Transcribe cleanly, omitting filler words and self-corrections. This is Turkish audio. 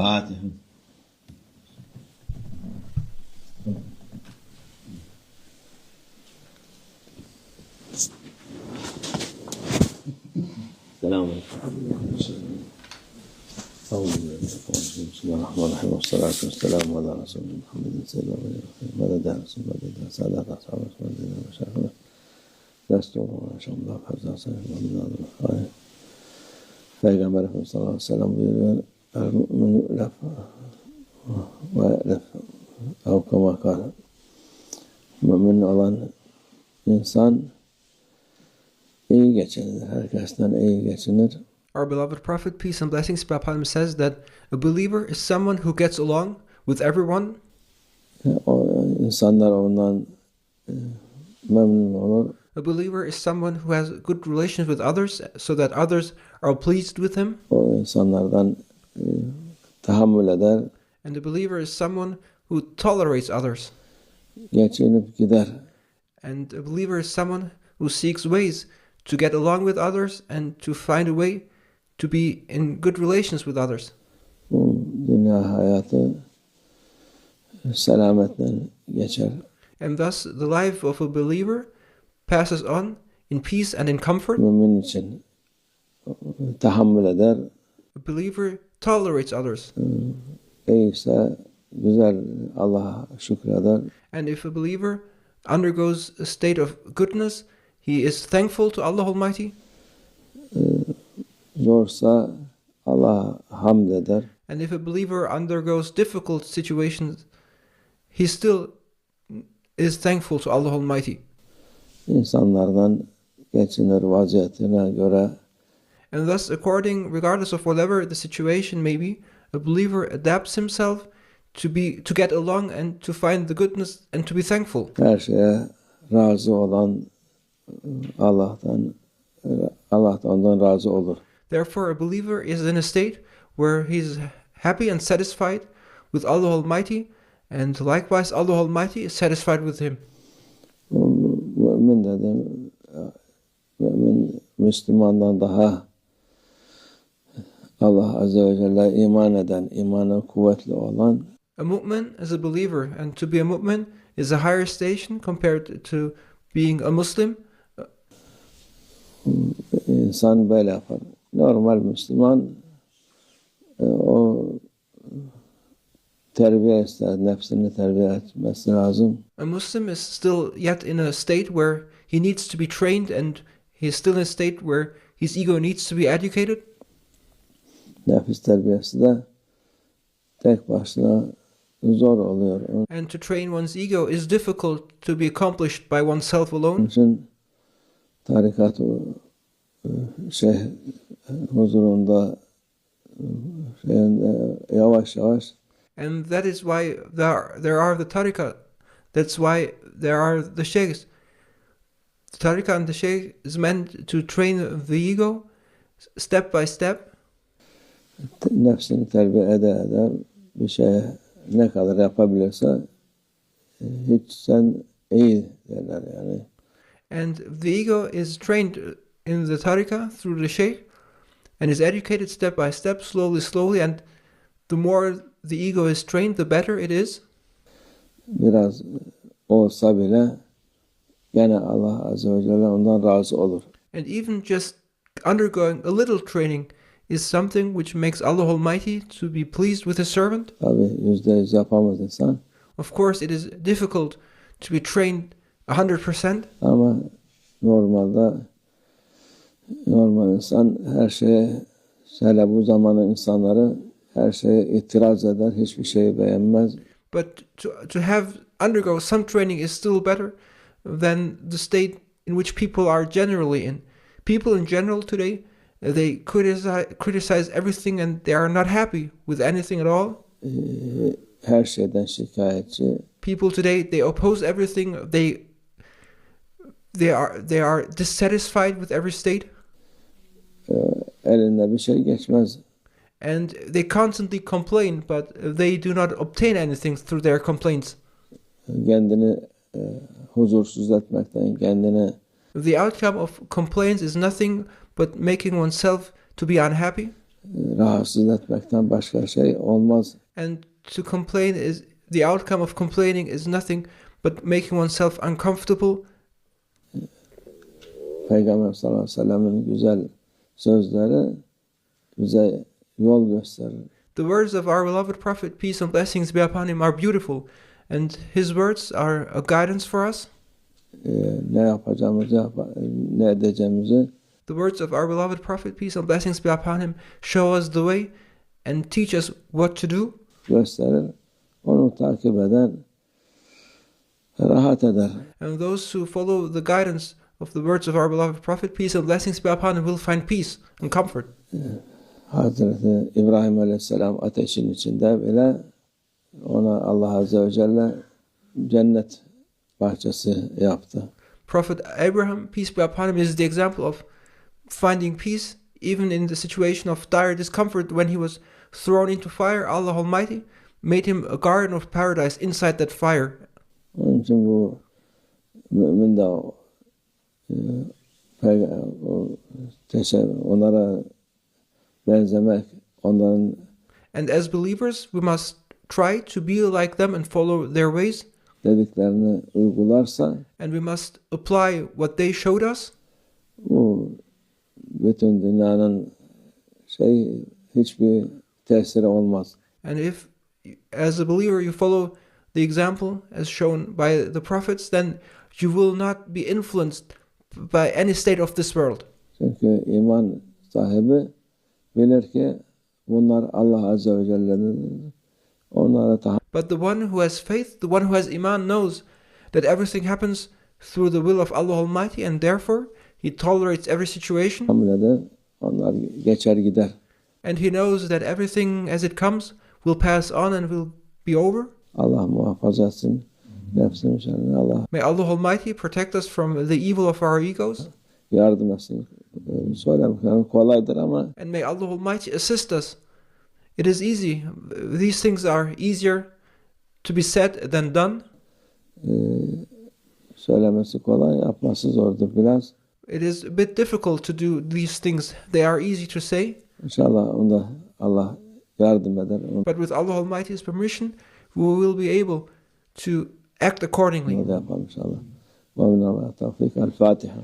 الفاتح. السلام عليكم. بسم الله الرحمن الرحيم والصلاة والسلام على رسول محمد سيد الرحیم مدد رسول مدد سادات اصحاب مدد مشايخنا دستور الله حفظ صلی الله علیه Peygamber Efendimiz sallallahu aleyhi ve sellem buyuruyor el-mu'minu lef kama kâle mümin olan insan iyi geçinir, herkesten iyi geçinir. Our beloved Prophet, peace and blessings be upon him, says that a believer is someone who gets along with everyone. İnsanlar ondan memnun olur. A believer is someone who has good relations with others so that others are pleased with him. O insanlardan tahammül eder. And a believer is someone who tolerates others. Geçinip gider. And a believer is someone who seeks ways to get along with others and to find a way to be in good relations with others. Bu dünya hayatı selametle geçer. And thus the life of a believer passes on in peace and in comfort. Mümin için tahammül eder. A believer tolerates others. İyiyse güzel Allah'a şükreder. And if a believer undergoes a state of goodness, he is thankful to Allah Almighty. Zorsa Allah'a hamd eder. And if a believer undergoes difficult situations, he still is thankful to Allah Almighty. İnsanlardan geçinir vaziyetine göre. And thus, regardless of whatever the situation may be, a believer adapts himself to get along and to find the goodness and to be thankful. Her şeye razı olan Allah da ondan razı olur. Therefore, a believer is in a state where he is happy and satisfied with Allah Almighty, and likewise Allah Almighty is satisfied with him. Mümin dedim, mümin Müslümandan daha Allah Azze ve Celle iman eden, imanı kuvvetli olan. A mu'min is a believer, and to be a mu'min is a higher station compared to being a Muslim. İnsan böyle yapar. Normal Müslüman o terbiye ister, nefsini terbiye etmesi lazım. A Muslim is still yet in a state where he needs to be trained, and he is still in a state where his ego needs to be educated. Nefis terbiyesi de tek başına zor oluyor. And to train one's ego is difficult to be accomplished by oneself alone. Onun için tarikat Şeyh huzurunda yavaş yavaş. And that is why there are the tariqah. That's why there are the shaykhs. The tariqah and the shaykh is meant to train the ego step by step. Nefsini terbiye eder bir şeye ne kadar yapabilirse hiç sen iyi derler yani. And the ego is trained in the tariqah through the shaykh and is educated step by step, slowly, and the more the ego is trained, the better it is. Biraz olsa bile gene Allah Azze ve Celle ondan razı olur. And even just undergoing a little training is something which makes Allah Almighty to be pleased with His servant. Tabii %100 yapamaz insan. Of course, it is difficult to be trained 100%. Ama normal insan her şeye, hele bu zamanın insanları her şeye itiraz eder, hiçbir şeyi beğenmez. But to undergo some training is still better than the state in which people are generally in. People in general today, they criticize everything and they are not happy with anything at all. Her şeyden şikayetçi. People today, they oppose everything. They are dissatisfied with every state. Elinde bir şey geçmez. And they constantly complain, but they do not obtain anything through their complaints. Kendini huzursuz etmekten, The outcome of complaints is nothing but making oneself to be unhappy. rahatsız etmekten başka şey olmaz. And to complain is the outcome of complaining is nothing but making oneself uncomfortable. Peygamber sallallahu aleyhi ve sellem'in güzel sözleri bize yol gösterir. The words of our beloved Prophet, peace and blessings be upon him, are beautiful, and his words are a guidance for us. Ne yapacağımızı, ne edeceğimizi The words of our beloved Prophet, peace and blessings be upon him, show us the way and teach us what to do. gösterir. Onu takip eden rahat eder. And those who follow the guidance of the words of our beloved Prophet, peace and blessings be upon him, will find peace and comfort. Hazreti İbrahim Aleyhisselam ateşin içinde bile ona Allah Azze ve Celle cennet bahçesi yaptı. Prophet Abraham, peace be upon him, is the example of finding peace even in the situation of dire discomfort. When he was thrown into fire, Allah Almighty made him a garden of paradise inside that fire. Onun için bu mümin de onlara benzemek, onların And as believers, we must try to be like them and follow their ways. dediklerini uygularsa And we must apply what they showed us. bu bütün dünyanın hiçbir tesiri olmaz. And if, as a believer, you follow the example as shown by the prophets, then you will not be influenced by any state of this world. Çünkü iman sahibi bilir ki bunlar Allah Azze ve Celle'nin onlara tahammül But the one who has faith, the one who has iman, knows that everything happens through the will of Allah Almighty, and therefore he tolerates every situation. eder. Onlar geçer gider. And he knows that everything as it comes will pass on and will be over. Allah muhafaza etsin. Nefsim şerrinden Allah May Allah Almighty protect us from the evil of our egos. yardım etsin. Söylemek kolaydır ama And may Allah Almighty assist us. It is easy. These things are easier to be said than done. Söylemesi kolay, yapması zordur biraz. It is a bit difficult to do these things. They are easy to say. İnşallah onda Allah yardım eder. But with Allah Almighty's permission, we will be able to act accordingly. Onu da yapalım inşallah. Ve minallah tevfik. El-Fatiha.